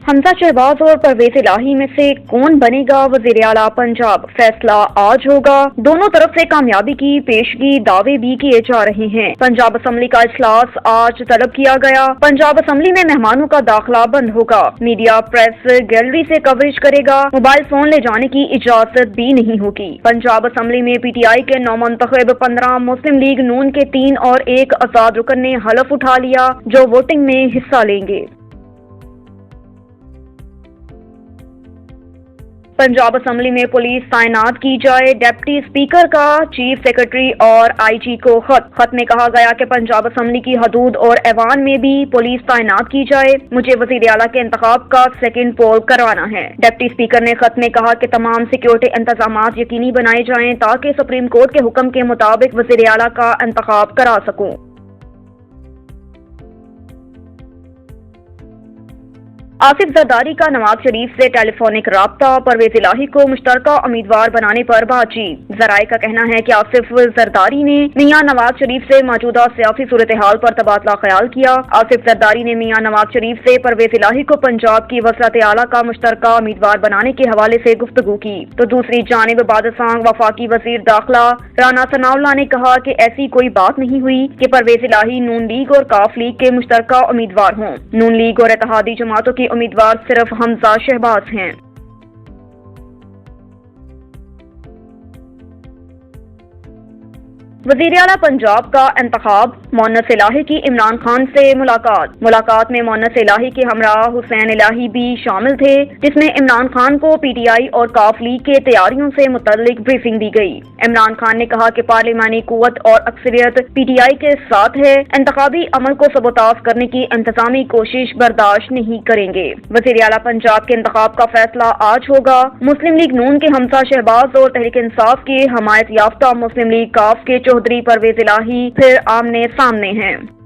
हमजा शहबाज और परवेज इलाही में से कौन बनेगा वजीर आला पंजाब, फैसला आज होगा। दोनों तरफ से कामयाबी की पेशगी दावे भी किए जा रहे हैं। पंजाब असम्बली का इजलास आज तलब किया गया। पंजाब असम्बली में मेहमानों का दाखिला बंद होगा। मीडिया प्रेस गैलरी से कवरेज करेगा। मोबाइल फोन ले जाने की इजाजत भी नहीं होगी। पंजाब असम्बली में PTI के नौमुंतखब 15, मुस्लिम लीग नून के 3 और 1 आजाद रुकन ने हलफ उठा लिया जो वोटिंग में हिस्सा लेंगे। पंजाब असम्बली में पुलिस तैनात की जाए, डिप्टी स्पीकर का चीफ सेक्रेटरी और IG को खत में कहा गया कि पंजाब असम्बली की हदूद और ऐवान में भी पुलिस तैनात की जाए। मुझे वजीर आला के इंतखाब का सेकंड पोल करवाना है। डिप्टी स्पीकर ने खत में कहा कि तमाम सिक्योरिटी इंतजामात यकीनी बनाए जाएं ताकि सुप्रीम कोर्ट के हुक्म के मुताबिक वजीर आला का इंतखाब करा सकूं। आसिफ जरदारी का नवाज शरीफ से टेलीफोनिक राब्ता, परवेज इलाही को मुश्तरका उम्मीदवार बनाने पर बातचीत। जराये का कहना है कि आसिफ जरदारी ने मियां नवाज शरीफ से मौजूदा सियासी सूरत हाल पर तबादला ख्याल किया। आसिफ जरदारी ने मियां नवाज शरीफ से परवेज इलाही को पंजाब की वज़रत आला का मुश्तरका उम्मीदवार बनाने के हवाले से गुफ्तगू की। तो दूसरी जानिब बादशाह वफाकी वजीर दाखिला राना सनाउल्लाह ने कहा कि ऐसी कोई बात नहीं हुई कि परवेज इलाही नून लीग और काफ लीग के मुश्तरका उम्मीदवार हों। नून लीग और इत्तेहादी जमातों की उम्मीदवार सिर्फ हमजा शहबाज हैं। वजीर आला पंजाब का इंतखाब, मोहन्नस इलाही की इमरान खान से मुलाकात में मोहन्नस इलाही के हमरा हुसैन इलाही भी शामिल थे, जिसमें इमरान खान को PTI और काफ लीग के तैयारियों से मुतल्लिक ब्रीफिंग दी गई। इमरान खान ने कहा कि पार्लिमानी कुव्वत और अक्सरियत PTI के साथ है, इंतखाबी अमल को सबोताज करने की इंतजामी कोशिश बर्दाश्त नहीं करेंगे। वजीर आला पंजाब के इंतखाब का फैसला आज होगा। मुस्लिम लीग नून के हमजा शहबाज और तहरीक इंसाफ के हमायत याफ्ता मुस्लिम लीग काफ के चौधरी परवेज इलाही फिर आमने सामने हैं।